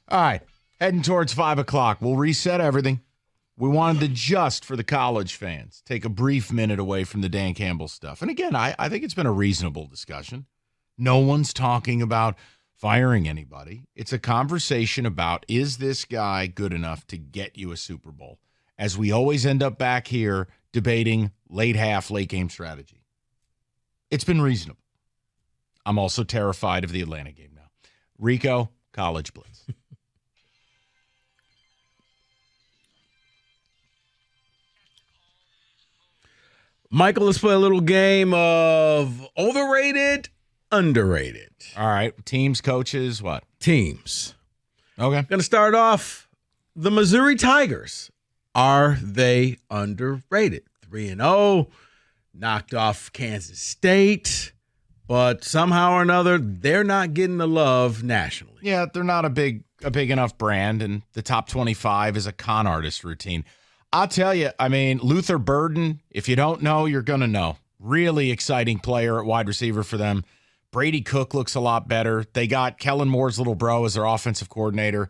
All right, heading towards 5 o'clock. We'll reset everything. We wanted to just, for the college fans, take a brief minute away from the Dan Campbell stuff. And again, I think it's been a reasonable discussion. No one's talking about firing anybody. It's a conversation about, is this guy good enough to get you a Super Bowl? As we always end up back here debating late half, late game strategy. It's been reasonable. I'm also terrified of the Atlanta game now. Rico, college blitz. Michael, let's play a little game of overrated, underrated. All right. Teams, coaches, what? Teams. Okay. Going to start off the Missouri Tigers. Are they underrated? 3-0, knocked off Kansas State, but somehow or another, they're not getting the love nationally. Yeah, they're not a big enough brand, and the top 25 is a con artist routine. I'll tell you, I mean, Luther Burden, if you don't know, you're going to know. Really exciting player at wide receiver for them. Brady Cook looks a lot better. They got Kellen Moore's little bro as their offensive coordinator.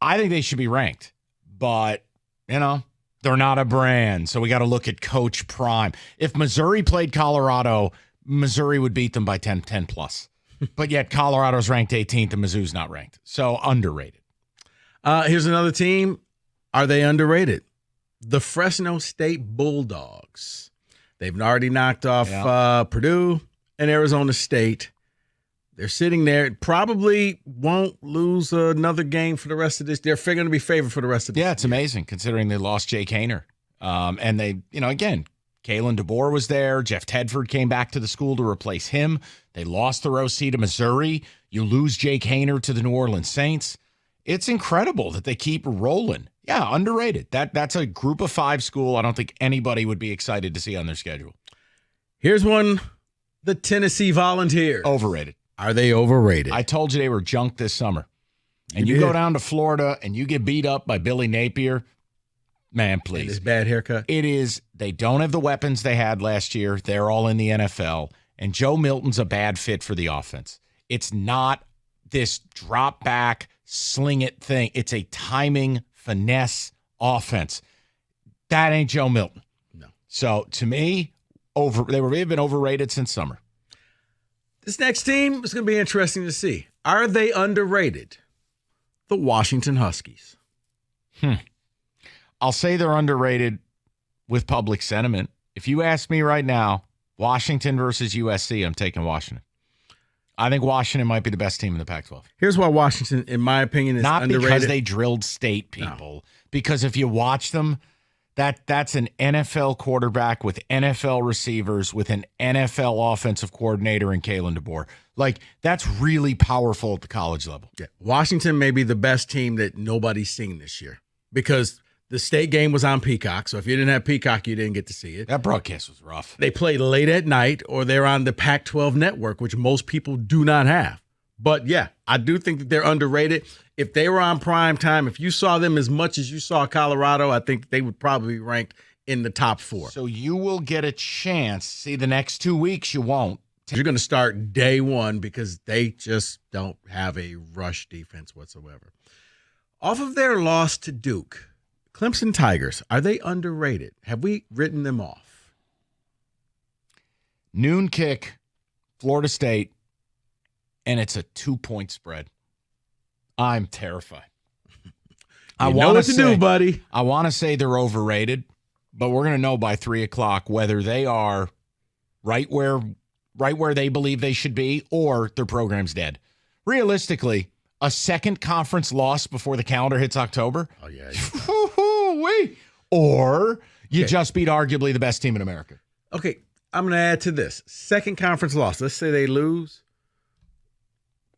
I think they should be ranked, but, they're not a brand, so we got to look at Coach Prime. If Missouri played Colorado, Missouri would beat them by 10 plus. But yet Colorado's ranked 18th and Mizzou's not ranked. So underrated. Here's another team. Are they underrated? The Fresno State Bulldogs. They've already knocked off Purdue and Arizona State. They're sitting there. Probably won't lose another game for the rest of this. They're going to be favored for the rest of this. Yeah, it's amazing considering they lost Jake Haener. And they, again, Kalen DeBoer was there. Jeff Tedford came back to the school to replace him. They lost their OC to Missouri. You lose Jake Haener to the New Orleans Saints. It's incredible that they keep rolling. Yeah, underrated. That's a group of 5 school I don't think anybody would be excited to see on their schedule. Here's one, the Tennessee Volunteers. Overrated. Are they overrated? I told you they were junk this summer. And you go down to Florida and you get beat up by Billy Napier. Man, please. And his bad haircut. It is. They don't have the weapons they had last year. They're all in the NFL. And Joe Milton's a bad fit for the offense. It's not this drop back, sling it thing. It's a timing, finesse offense. That ain't Joe Milton. No. So to me, they've been overrated since summer. This next team is going to be interesting to see. Are they underrated? The Washington Huskies. I'll say they're underrated with public sentiment. If you ask me right now, Washington versus USC, I'm taking Washington. I think Washington might be the best team in the Pac-12. Here's why Washington, in my opinion, is not underrated. Not because they drilled state people. No. Because if you watch them, that's an NFL quarterback with NFL receivers with an NFL offensive coordinator in Kalen DeBoer. Like, that's really powerful at the college level. Yeah. Washington may be the best team that nobody's seen this year because the state game was on Peacock. So if you didn't have Peacock, you didn't get to see it. That broadcast was rough. They play late at night or they're on the Pac-12 network, which most people do not have. But, yeah, I do think that they're underrated. If they were on prime time, if you saw them as much as you saw Colorado, I think they would probably be ranked in the top 4. So you will get a chance. See, the next 2 weeks you won't. You're going to start day one because they just don't have a rush defense whatsoever. Off of their loss to Duke, Clemson Tigers, are they underrated? Have we written them off? Noon kick, Florida State, and it's a 2-point spread. I'm terrified. I know what to do, buddy. I want to say they're overrated, but we're going to know by 3 o'clock whether they are right where they believe they should be or their program's dead. Realistically, a second conference loss before the calendar hits October. Oh, yeah. Or you just beat arguably the best team in America. Okay, I'm going to add to this. Second conference loss. Let's say they lose.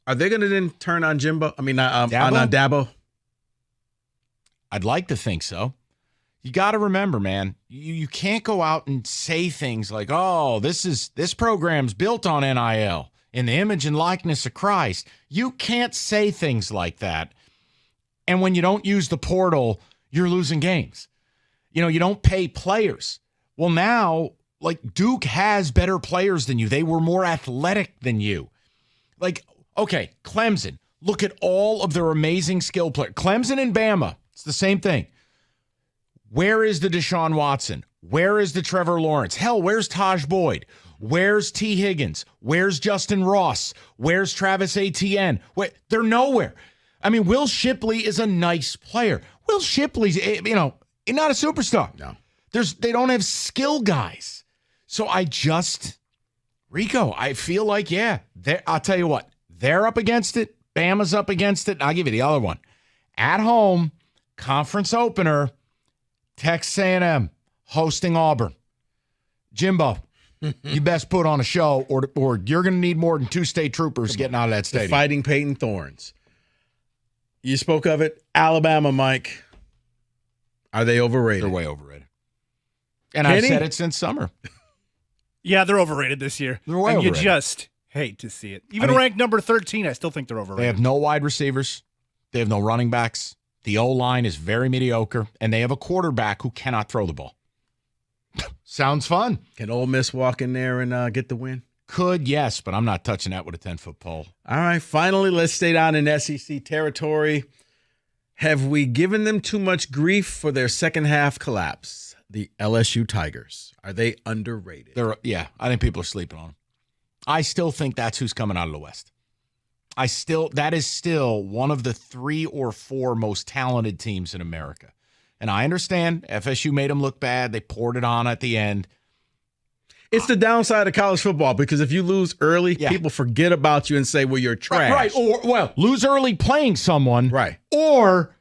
Are they going to then turn on Jimbo? I mean, on Dabo? I'd like to think so. You got to remember, man, you can't go out and say things like, oh, this program's built on NIL in the image and likeness of Christ. You can't say things like that. And when you don't use the portal, you're losing games. You don't pay players. Well, now, like, Duke has better players than you. They were more athletic than you. Like, okay, Clemson, Look at all of their amazing skill players. Clemson and Bama, it's the same thing. Where is the Deshaun Watson? Where is the Trevor Lawrence? Hell, where's Taj Boyd? Where's T. Higgins? Where's Justin Ross? Where's Travis Etienne? They're nowhere. I mean, Will Shipley is a nice player. Will Shipley's, not a superstar. No. They don't have skill guys. So Rico, I feel like, I'll tell you what, they're up against it. Bama's up against it. And I'll give you the other one. At home, conference opener, Texas A&M hosting Auburn. Jimbo, you best put on a show or you're going to need more than 2 state troopers getting out of that stadium. Fighting Peyton Thorns. You spoke of it. Alabama, Mike. Are they overrated? They're way overrated. And I've said it since summer. Yeah, they're overrated this year. They're way overrated. You just hate to see it. Even ranked number 13, I still think they're overrated. They have no wide receivers. They have no running backs. The O-line is very mediocre. And they have a quarterback who cannot throw the ball. Sounds fun. Can Ole Miss walk in there and get the win? Could, yes, but I'm not touching that with a 10-foot pole. All right, finally, let's stay down in SEC territory. Have we given them too much grief for their second half collapse? The LSU Tigers. Are they underrated? I think people are sleeping on them. I still think that's who's coming out of the West. That is still one of the 3 or 4 most talented teams in America. And I understand FSU made them look bad. They poured it on at the end. It's the downside of college football because if you lose early, people forget about you and say, well, you're trash. Right. Or, lose early playing someone. Right. Or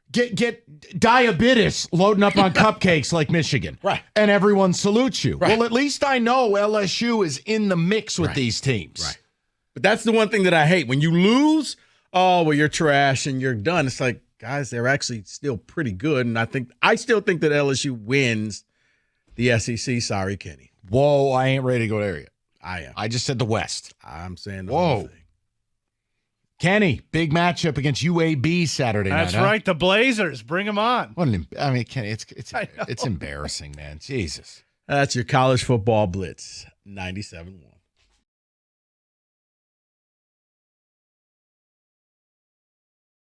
get diabetes loading up on cupcakes like Michigan. Right. And everyone salutes you. Right. Well, at least I know LSU is in the mix with these teams. Right. But that's the one thing that I hate. When you lose, you're trash and you're done. It's like, guys, they're actually still pretty good. And I still think that LSU wins the SEC. Sorry, Kenny. Whoa, I ain't ready to go there yet. I am. I just said the West. I'm saying the whole thing. Kenny, big matchup against UAB Saturday night. That's right, the Blazers. Bring them on. Kenny, it's embarrassing, man. Jesus. That's your college football blitz, 97.1.